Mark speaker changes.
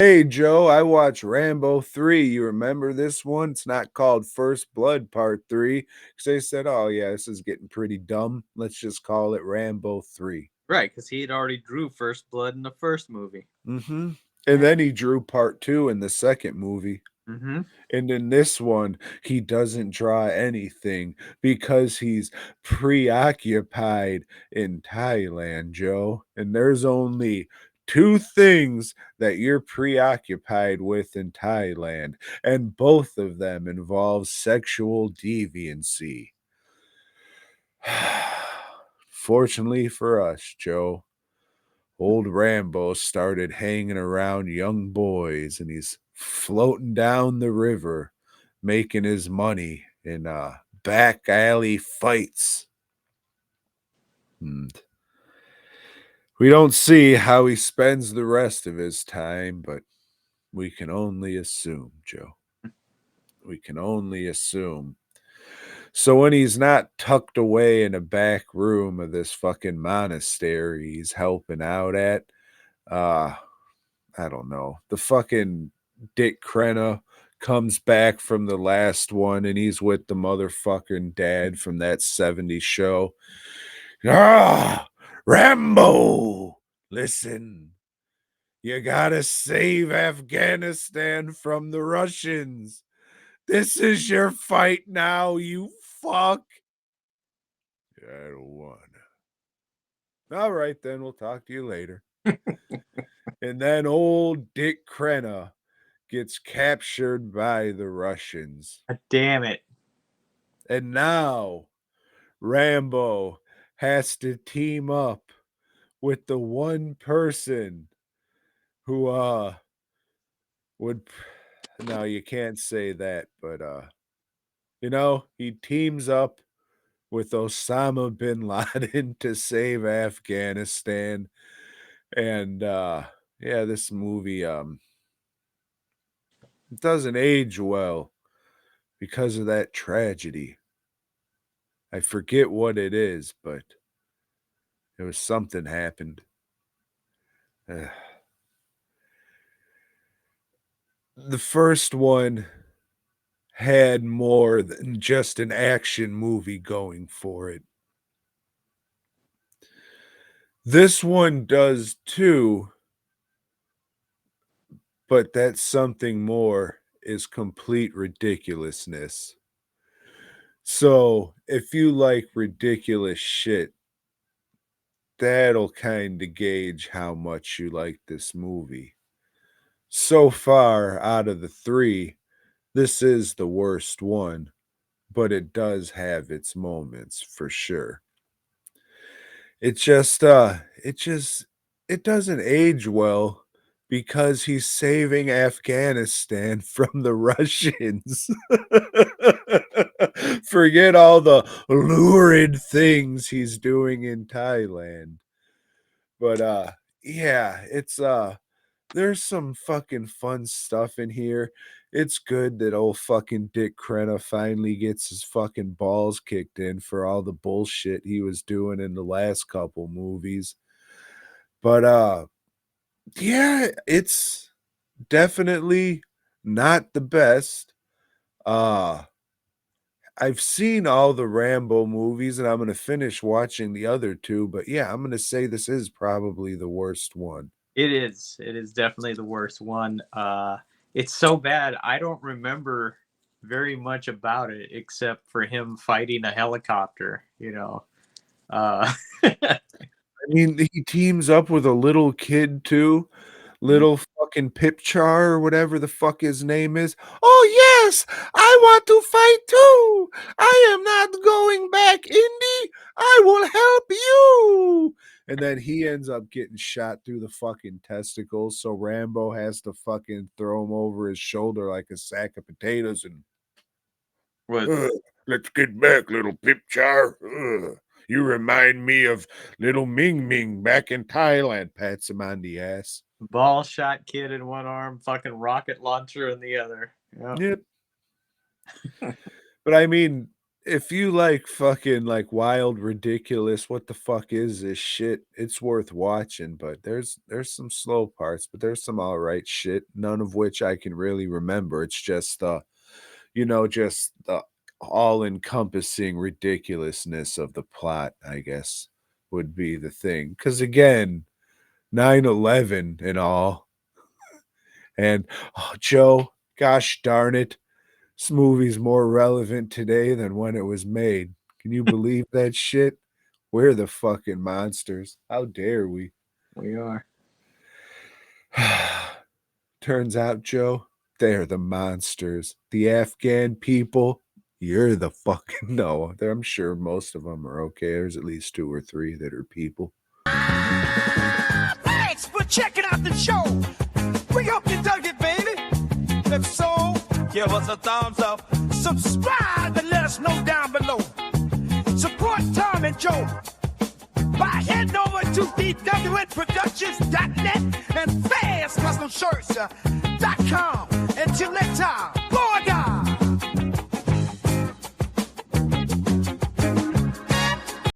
Speaker 1: Hey Joe, I watched Rambo 3. You remember this one? It's not called First Blood Part 3 because they said, oh, yeah, this is getting pretty dumb. Let's just call it Rambo 3.
Speaker 2: Right, because he had already drew first blood in the first movie.
Speaker 1: And
Speaker 2: Yeah.
Speaker 1: then he drew Part 2 in the second movie.
Speaker 2: Mm-hmm.
Speaker 1: And in this one, he doesn't draw anything because he's preoccupied in Thailand, Joe. And there's only two things that you're preoccupied with in Thailand, and both of them involve sexual deviancy. Fortunately for us, Joe, old Rambo started hanging around young boys and he's floating down the river making his money in back alley fights. And we don't see how he spends the rest of his time, but we can only assume, Joe. We can only assume. So when he's not tucked away in a back room of this fucking monastery he's helping out at, uh, I don't know. The fucking Dick Crenna comes back from the last one and he's with the motherfucking dad from that 70s show. Ah, Rambo, listen, you gotta save Afghanistan from the Russians. This is your fight now, you fuck. I don't wanna. All right, then we'll talk to you later. And then old Dick Crenna gets captured by the Russians.
Speaker 2: Damn it.
Speaker 1: And now Rambo has to team up with the one person who would no, you can't say that, but he teams up with Osama bin Laden to save Afghanistan. And yeah, this movie doesn't age well because of that tragedy. I forget what it is, but it was something happened. The first one had more than just an action movie going for it. This one does too, but that something more is complete ridiculousness. So, if you like ridiculous shit, that'll kind of gauge how much you like this movie. So far, out of the three, this is the worst one, but it does have its moments for sure. It just it doesn't age well because he's saving Afghanistan from the Russians. Forget all the lurid things he's doing in Thailand. But yeah, it's there's some fucking fun stuff in here. It's good that old fucking Dick Crenna finally gets his fucking balls kicked in for all the bullshit he was doing in the last couple movies. But yeah, it's definitely not the best. Uh I've seen all the Rambo movies and I'm going to finish watching the other two, but yeah, I'm going to say this is probably the worst one.
Speaker 2: It is. It is definitely the worst one. It's so bad. I don't remember very much about it except for him fighting a helicopter. Uh,
Speaker 1: I mean, he teams up with a little kid too. Little fucking Pipchar or whatever the fuck his name is. Oh yes, I want to fight too. I am not going back, Indy. I will help you. And then he ends up getting shot through the fucking testicles, so Rambo has to fucking throw him over his shoulder like a sack of potatoes and
Speaker 2: with
Speaker 1: "Ugh, let's get back, little Pipchar. You remind me of little Ming Ming back in Thailand. Pats him on the ass.
Speaker 2: ball shot kid in one arm, fucking rocket launcher in the other. Yeah.
Speaker 1: Yep. But I mean, if you like fucking like wild, ridiculous, what the fuck is this shit? It's worth watching, but there's some slow parts, but there's some all right shit, none of which I can really remember. It's just just the all-encompassing ridiculousness of the plot, I guess, would be the thing. Because again, 9/11 and all, and oh, Joe, gosh darn it, this movie's more relevant today than when it was made. Can you believe that shit? We're the fucking monsters. How dare we?
Speaker 2: We are.
Speaker 1: Turns out, Joe, they're the monsters. The Afghan people, you're the fucking no. I'm sure most of them are okay. There's at least 2 or 3 that are people.
Speaker 3: Thanks for checking out the show. We hope you dug it, baby. If so, give us a thumbs up. Subscribe and let us know down below. Support Tom and Joe by heading over to dwnproductions.net and fastcustomshirts.com. Until next time.